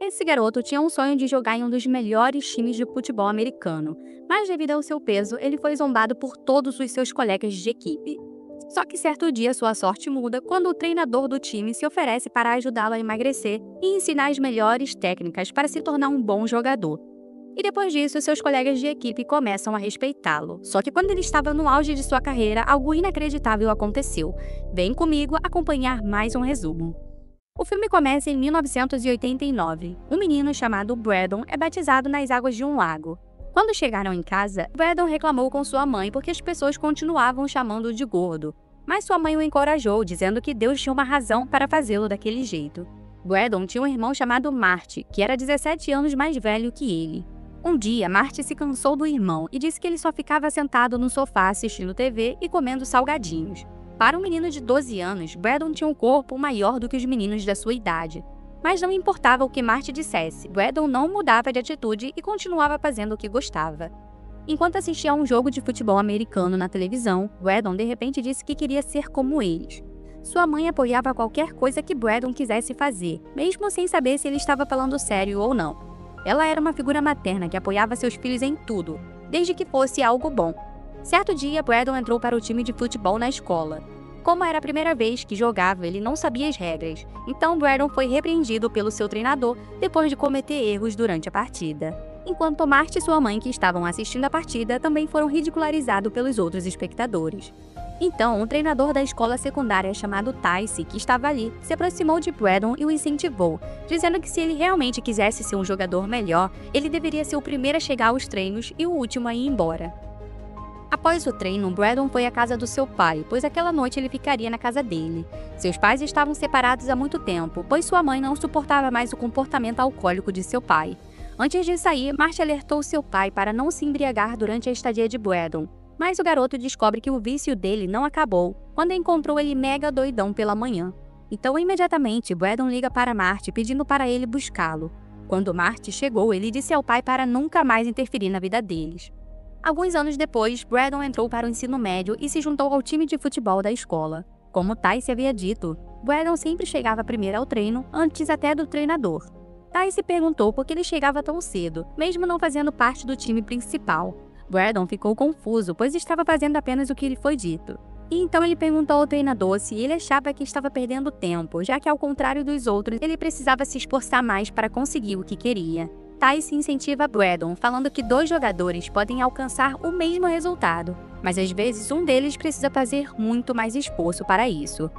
Esse garoto tinha um sonho de jogar em um dos melhores times de futebol americano, mas devido ao seu peso, ele foi zombado por todos os seus colegas de equipe. Só que certo dia sua sorte muda quando o treinador do time se oferece para ajudá-lo a emagrecer e ensinar as melhores técnicas para se tornar um bom jogador. E depois disso, seus colegas de equipe começam a respeitá-lo. Só que quando ele estava no auge de sua carreira, algo inacreditável aconteceu. Vem comigo acompanhar mais um resumo. O filme começa em 1989. Um menino chamado Brandon é batizado nas águas de um lago. Quando chegaram em casa, Brandon reclamou com sua mãe porque as pessoas continuavam chamando-o de gordo. Mas sua mãe o encorajou, dizendo que Deus tinha uma razão para fazê-lo daquele jeito. Brandon tinha um irmão chamado Marty, que era 17 anos mais velho que ele. Um dia, Marty se cansou do irmão e disse que ele só ficava sentado no sofá assistindo TV e comendo salgadinhos. Para um menino de 12 anos, Brandon tinha um corpo maior do que os meninos da sua idade. Mas não importava o que Marty dissesse, Brandon não mudava de atitude e continuava fazendo o que gostava. Enquanto assistia a um jogo de futebol americano na televisão, Brandon de repente disse que queria ser como eles. Sua mãe apoiava qualquer coisa que Brandon quisesse fazer, mesmo sem saber se ele estava falando sério ou não. Ela era uma figura materna que apoiava seus filhos em tudo, desde que fosse algo bom. Certo dia, Brandon entrou para o time de futebol na escola. Como era a primeira vez que jogava, ele não sabia as regras, então Brandon foi repreendido pelo seu treinador depois de cometer erros durante a partida. Enquanto Marty e sua mãe, que estavam assistindo a partida, também foram ridicularizados pelos outros espectadores. Então, um treinador da escola secundária chamado Tyce, que estava ali, se aproximou de Brandon e o incentivou, dizendo que se ele realmente quisesse ser um jogador melhor, ele deveria ser o primeiro a chegar aos treinos e o último a ir embora. Após o treino, Brandon foi à casa do seu pai, pois aquela noite ele ficaria na casa dele. Seus pais estavam separados há muito tempo, pois sua mãe não suportava mais o comportamento alcoólico de seu pai. Antes de sair, Marty alertou seu pai para não se embriagar durante a estadia de Brandon. Mas o garoto descobre que o vício dele não acabou quando encontrou ele mega doidão pela manhã. Então, imediatamente, Brandon liga para Marty pedindo para ele buscá-lo. Quando Marty chegou, ele disse ao pai para nunca mais interferir na vida deles. Alguns anos depois, Brandon entrou para o ensino médio e se juntou ao time de futebol da escola. Como Tyce havia dito, Brandon sempre chegava primeiro ao treino, antes até do treinador. Tyce perguntou por que ele chegava tão cedo, mesmo não fazendo parte do time principal. Brandon ficou confuso, pois estava fazendo apenas o que lhe foi dito. E então ele perguntou ao treinador se ele achava que estava perdendo tempo, já que ao contrário dos outros, ele precisava se esforçar mais para conseguir o que queria. Tyce incentiva Brandon, falando que dois jogadores podem alcançar o mesmo resultado, mas às vezes um deles precisa fazer muito mais esforço para isso.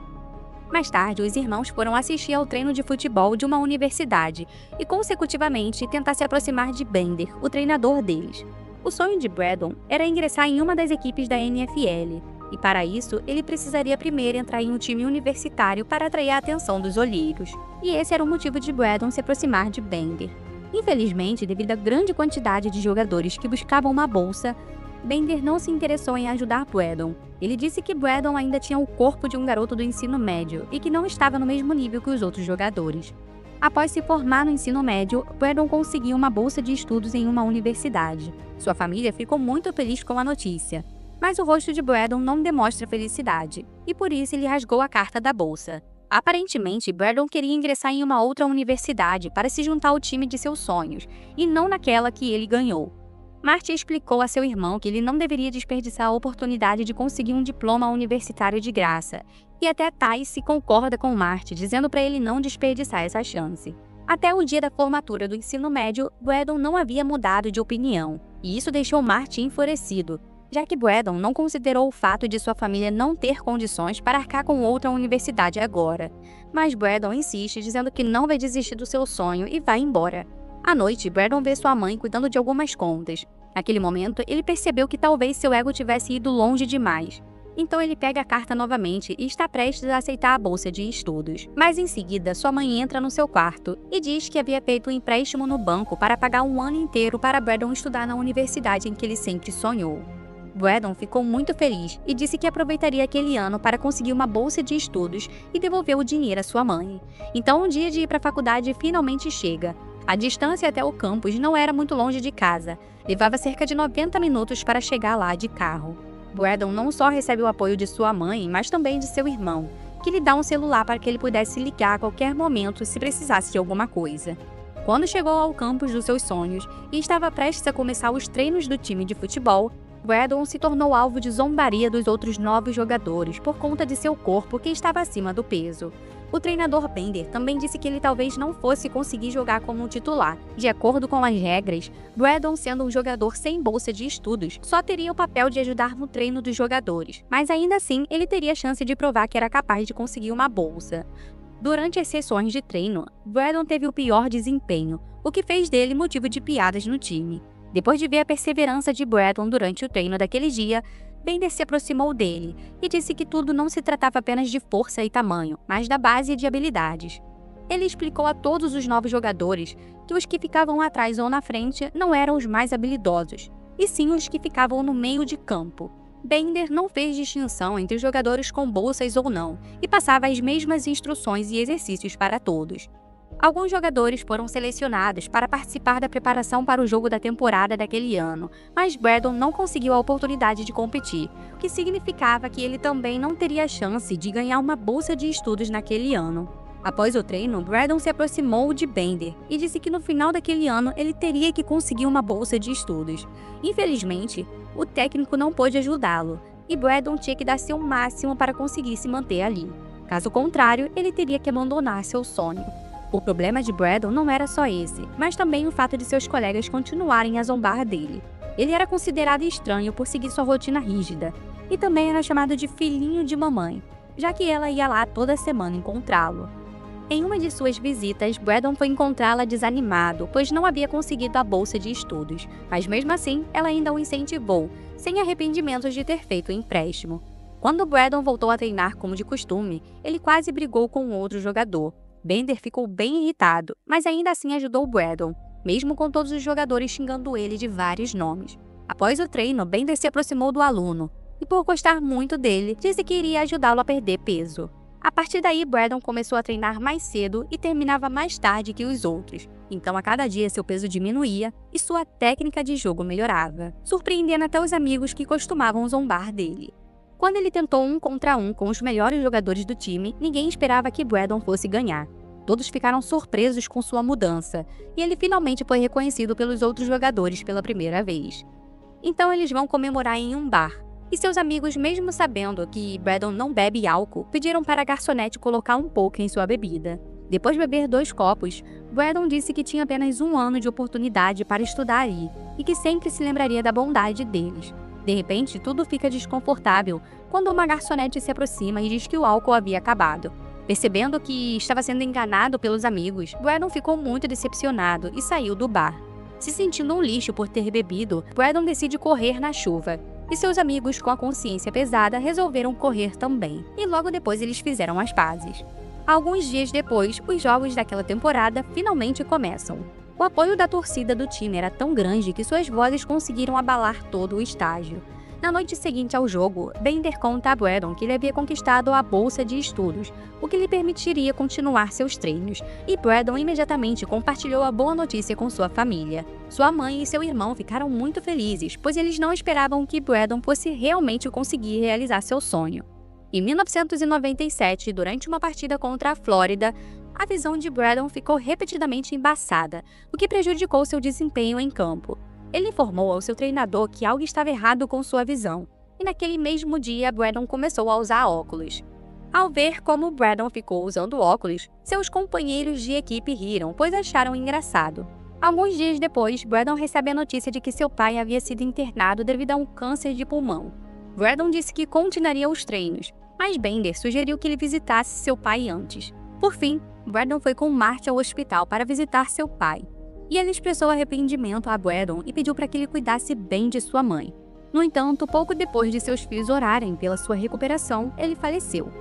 Mais tarde, os irmãos foram assistir ao treino de futebol de uma universidade e, consecutivamente, tentar se aproximar de Bender, o treinador deles. O sonho de Brandon era ingressar em uma das equipes da NFL, e para isso, ele precisaria primeiro entrar em um time universitário para atrair a atenção dos olheiros. E esse era o motivo de Brandon se aproximar de Bender. Infelizmente, devido à grande quantidade de jogadores que buscavam uma bolsa, Bender não se interessou em ajudar Brandon. Ele disse que Brandon ainda tinha o corpo de um garoto do ensino médio e que não estava no mesmo nível que os outros jogadores. Após se formar no ensino médio, Brandon conseguiu uma bolsa de estudos em uma universidade. Sua família ficou muito feliz com a notícia, mas o rosto de Brandon não demonstra felicidade, e por isso ele rasgou a carta da bolsa. Aparentemente, Brandon queria ingressar em uma outra universidade para se juntar ao time de seus sonhos, e não naquela que ele ganhou. Marty explicou a seu irmão que ele não deveria desperdiçar a oportunidade de conseguir um diploma universitário de graça, e até Tyce concorda com Marty, dizendo para ele não desperdiçar essa chance. Até o dia da formatura do ensino médio, Brandon não havia mudado de opinião, e isso deixou Marty enfurecido, já que Brandon não considerou o fato de sua família não ter condições para arcar com outra universidade agora. Mas Brandon insiste, dizendo que não vai desistir do seu sonho e vai embora. À noite, Brandon vê sua mãe cuidando de algumas contas. Naquele momento, ele percebeu que talvez seu ego tivesse ido longe demais. Então ele pega a carta novamente e está prestes a aceitar a bolsa de estudos. Mas em seguida, sua mãe entra no seu quarto e diz que havia feito um empréstimo no banco para pagar um ano inteiro para Brandon estudar na universidade em que ele sempre sonhou. Brandon ficou muito feliz e disse que aproveitaria aquele ano para conseguir uma bolsa de estudos e devolver o dinheiro à sua mãe. Então o dia de ir para a faculdade finalmente chega. A distância até o campus não era muito longe de casa, levava cerca de 90 minutos para chegar lá de carro. Brandon não só recebe o apoio de sua mãe, mas também de seu irmão, que lhe dá um celular para que ele pudesse ligar a qualquer momento se precisasse de alguma coisa. Quando chegou ao campus dos seus sonhos e estava prestes a começar os treinos do time de futebol, Braddon se tornou alvo de zombaria dos outros novos jogadores por conta de seu corpo que estava acima do peso. O treinador Bender também disse que ele talvez não fosse conseguir jogar como um titular. De acordo com as regras, Braddon, sendo um jogador sem bolsa de estudos, só teria o papel de ajudar no treino dos jogadores, mas ainda assim ele teria a chance de provar que era capaz de conseguir uma bolsa. Durante as sessões de treino, Braddon teve o pior desempenho, o que fez dele motivo de piadas no time. Depois de ver a perseverança de Braddon durante o treino daquele dia, Bender se aproximou dele e disse que tudo não se tratava apenas de força e tamanho, mas da base de habilidades. Ele explicou a todos os novos jogadores que os que ficavam atrás ou na frente não eram os mais habilidosos, e sim os que ficavam no meio de campo. Bender não fez distinção entre os jogadores com bolsas ou não, e passava as mesmas instruções e exercícios para todos. Alguns jogadores foram selecionados para participar da preparação para o jogo da temporada daquele ano, mas Braddon não conseguiu a oportunidade de competir, o que significava que ele também não teria a chance de ganhar uma bolsa de estudos naquele ano. Após o treino, Braddon se aproximou de Bender e disse que no final daquele ano ele teria que conseguir uma bolsa de estudos. Infelizmente, o técnico não pôde ajudá-lo, e Braddon tinha que dar seu máximo para conseguir se manter ali. Caso contrário, ele teria que abandonar seu sonho. O problema de Braddon não era só esse, mas também o fato de seus colegas continuarem a zombar dele. Ele era considerado estranho por seguir sua rotina rígida, e também era chamado de filhinho de mamãe, já que ela ia lá toda semana encontrá-lo. Em uma de suas visitas, Braddon foi encontrá-la desanimado, pois não havia conseguido a bolsa de estudos, mas mesmo assim, ela ainda o incentivou, sem arrependimentos de ter feito o empréstimo. Quando Braddon voltou a treinar como de costume, ele quase brigou com outro jogador. Bender ficou bem irritado, mas ainda assim ajudou Braddon, mesmo com todos os jogadores xingando ele de vários nomes. Após o treino, Bender se aproximou do aluno, e por gostar muito dele, disse que iria ajudá-lo a perder peso. A partir daí, Braddon começou a treinar mais cedo e terminava mais tarde que os outros. Então, a cada dia, seu peso diminuía e sua técnica de jogo melhorava, surpreendendo até os amigos que costumavam zombar dele. Quando ele tentou 1 contra 1 com os melhores jogadores do time, ninguém esperava que Braddon fosse ganhar. Todos ficaram surpresos com sua mudança, e ele finalmente foi reconhecido pelos outros jogadores pela primeira vez. Então eles vão comemorar em um bar, e seus amigos, mesmo sabendo que Braddon não bebe álcool, pediram para a garçonete colocar um pouco em sua bebida. Depois de beber 2 copos, Braddon disse que tinha apenas 1 ano de oportunidade para estudar ali, e que sempre se lembraria da bondade deles. De repente, tudo fica desconfortável quando uma garçonete se aproxima e diz que o álcool havia acabado. Percebendo que estava sendo enganado pelos amigos, Braddon ficou muito decepcionado e saiu do bar. Se sentindo um lixo por ter bebido, Braddon decide correr na chuva. E seus amigos, com a consciência pesada, resolveram correr também. E logo depois eles fizeram as pazes. Alguns dias depois, os jogos daquela temporada finalmente começam. O apoio da torcida do time era tão grande que suas vozes conseguiram abalar todo o estádio. Na noite seguinte ao jogo, Bender conta a Braddon que ele havia conquistado a bolsa de estudos, o que lhe permitiria continuar seus treinos, e Braddon imediatamente compartilhou a boa notícia com sua família. Sua mãe e seu irmão ficaram muito felizes, pois eles não esperavam que Braddon fosse realmente conseguir realizar seu sonho. Em 1997, durante uma partida contra a Flórida, a visão de Braddon ficou repetidamente embaçada, o que prejudicou seu desempenho em campo. Ele informou ao seu treinador que algo estava errado com sua visão, e naquele mesmo dia Braddon começou a usar óculos. Ao ver como Braddon ficou usando óculos, seus companheiros de equipe riram, pois acharam engraçado. Alguns dias depois, Braddon recebe a notícia de que seu pai havia sido internado devido a um câncer de pulmão. Braddon disse que continuaria os treinos, mas Bender sugeriu que ele visitasse seu pai antes. Por fim, Braddon foi com Marty ao hospital para visitar seu pai, e ele expressou arrependimento a Braddon e pediu para que ele cuidasse bem de sua mãe. No entanto, pouco depois de seus filhos orarem pela sua recuperação, ele faleceu.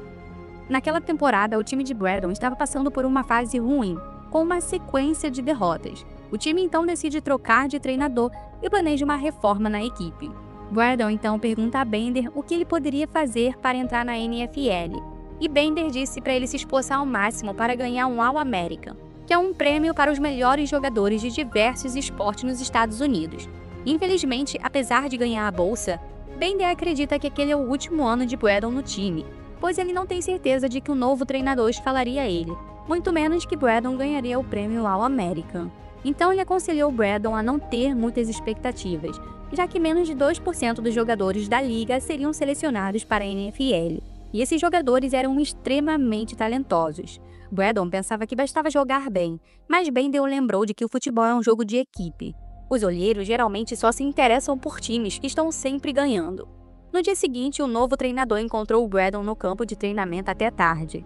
Naquela temporada, o time de Braddon estava passando por uma fase ruim, com uma sequência de derrotas. O time então decide trocar de treinador e planeja uma reforma na equipe. Braddon então pergunta a Bender o que ele poderia fazer para entrar na NFL, e Bender disse para ele se esforçar ao máximo para ganhar um All-American, que é um prêmio para os melhores jogadores de diversos esportes nos Estados Unidos. Infelizmente, apesar de ganhar a bolsa, Bender acredita que aquele é o último ano de Braddon no time, pois ele não tem certeza de que o novo treinador escalaria ele. muito menos que Braddon ganharia o prêmio All-American. Então ele aconselhou Braddon a não ter muitas expectativas, já que menos de 2% dos jogadores da liga seriam selecionados para a NFL, e esses jogadores eram extremamente talentosos. Braddon pensava que bastava jogar bem, mas Bendel lembrou de que o futebol é um jogo de equipe. Os olheiros geralmente só se interessam por times que estão sempre ganhando. No dia seguinte, o novo treinador encontrou Braddon no campo de treinamento até tarde.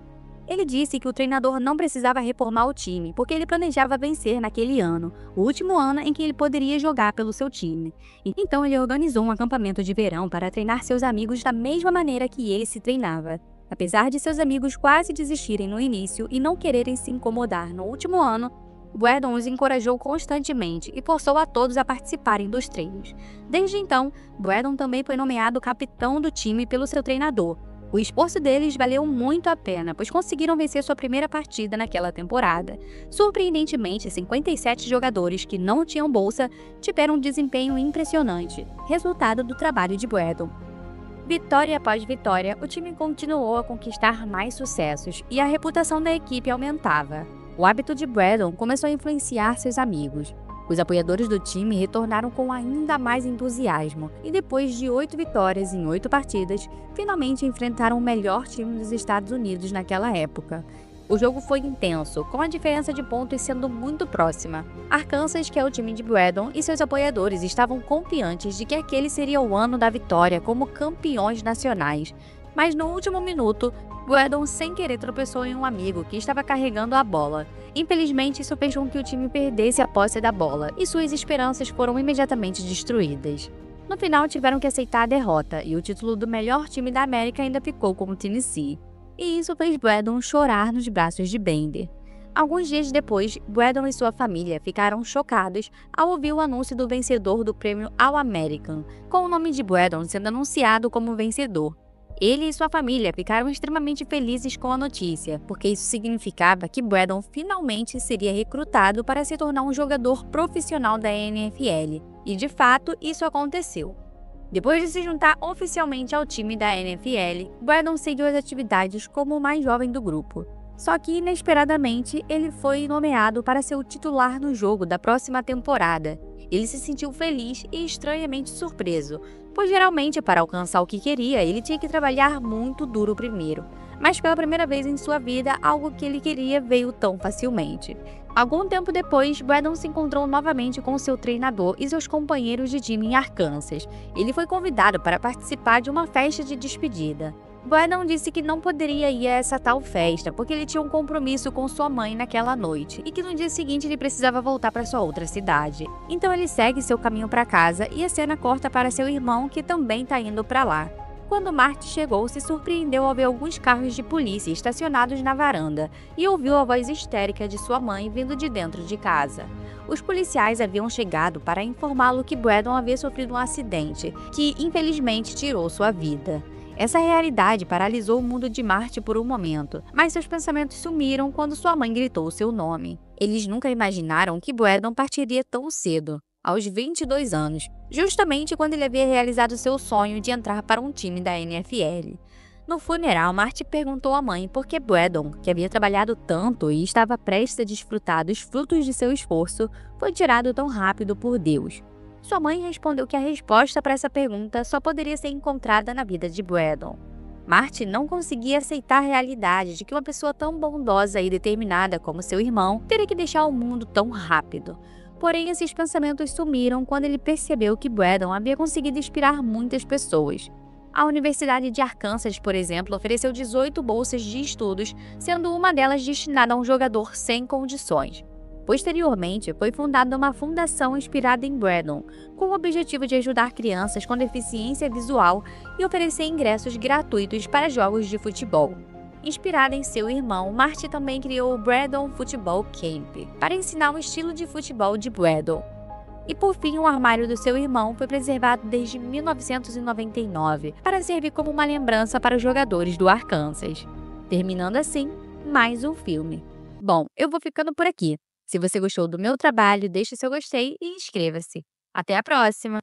Ele disse que o treinador não precisava reformar o time, porque ele planejava vencer naquele ano, o último ano em que ele poderia jogar pelo seu time. Então ele organizou um acampamento de verão para treinar seus amigos da mesma maneira que ele se treinava. Apesar de seus amigos quase desistirem no início e não quererem se incomodar no último ano, Braddon os encorajou constantemente e forçou a todos a participarem dos treinos. Desde então, Braddon também foi nomeado capitão do time pelo seu treinador. O esforço deles valeu muito a pena, pois conseguiram vencer sua primeira partida naquela temporada. Surpreendentemente, 57 jogadores que não tinham bolsa tiveram um desempenho impressionante, resultado do trabalho de Braddon. Vitória após vitória, o time continuou a conquistar mais sucessos e a reputação da equipe aumentava. O hábito de Braddon começou a influenciar seus amigos. Os apoiadores do time retornaram com ainda mais entusiasmo e depois de 8 vitórias em 8 partidas, finalmente enfrentaram o melhor time dos Estados Unidos naquela época. O jogo foi intenso, com a diferença de pontos sendo muito próxima. Arkansas, que é o time de Braddon, e seus apoiadores estavam confiantes de que aquele seria o ano da vitória como campeões nacionais. Mas no último minuto, Braddon sem querer tropeçou em um amigo que estava carregando a bola. Infelizmente, isso fez com que o time perdesse a posse da bola e suas esperanças foram imediatamente destruídas. No final, tiveram que aceitar a derrota e o título do melhor time da América ainda ficou com o Tennessee. E isso fez Braddon chorar nos braços de Bender. Alguns dias depois, Braddon e sua família ficaram chocados ao ouvir o anúncio do vencedor do prêmio All-American, com o nome de Braddon sendo anunciado como vencedor. Ele e sua família ficaram extremamente felizes com a notícia, porque isso significava que Braddon finalmente seria recrutado para se tornar um jogador profissional da NFL. E de fato, isso aconteceu. Depois de se juntar oficialmente ao time da NFL, Braddon seguiu as atividades como o mais jovem do grupo. Só que, inesperadamente, ele foi nomeado para ser o titular no jogo da próxima temporada. Ele se sentiu feliz e estranhamente surpreso, pois geralmente, para alcançar o que queria, ele tinha que trabalhar muito duro primeiro. Mas pela primeira vez em sua vida, algo que ele queria veio tão facilmente. Algum tempo depois, Braddon se encontrou novamente com seu treinador e seus companheiros de time em Arkansas. Ele foi convidado para participar de uma festa de despedida. Braddon disse que não poderia ir a essa tal festa porque ele tinha um compromisso com sua mãe naquela noite e que no dia seguinte ele precisava voltar para sua outra cidade. Então ele segue seu caminho para casa e a cena corta para seu irmão que também está indo para lá. Quando Marty chegou, se surpreendeu ao ver alguns carros de polícia estacionados na varanda e ouviu a voz histérica de sua mãe vindo de dentro de casa. Os policiais haviam chegado para informá-lo que Braddon havia sofrido um acidente que, infelizmente, tirou sua vida. Essa realidade paralisou o mundo de Marty por um momento, mas seus pensamentos sumiram quando sua mãe gritou seu nome. Eles nunca imaginaram que Braddon partiria tão cedo, aos 22 anos, justamente quando ele havia realizado seu sonho de entrar para um time da NFL. No funeral, Marty perguntou à mãe por que Braddon, que havia trabalhado tanto e estava prestes a desfrutar dos frutos de seu esforço, foi tirado tão rápido por Deus. Sua mãe respondeu que a resposta para essa pergunta só poderia ser encontrada na vida de Braddon. Marty não conseguia aceitar a realidade de que uma pessoa tão bondosa e determinada como seu irmão teria que deixar o mundo tão rápido. Porém, esses pensamentos sumiram quando ele percebeu que Braddon havia conseguido inspirar muitas pessoas. A Universidade de Arkansas, por exemplo, ofereceu 18 bolsas de estudos, sendo uma delas destinada a um jogador sem condições. Posteriormente, foi fundada uma fundação inspirada em Braddon, com o objetivo de ajudar crianças com deficiência visual e oferecer ingressos gratuitos para jogos de futebol. Inspirada em seu irmão, Marty também criou o Braddon Football Camp, para ensinar o estilo de futebol de Braddon. E por fim, o armário do seu irmão foi preservado desde 1999, para servir como uma lembrança para os jogadores do Arkansas. Terminando assim, mais um filme. Bom, eu vou ficando por aqui. Se você gostou do meu trabalho, deixe seu gostei e inscreva-se. Até a próxima!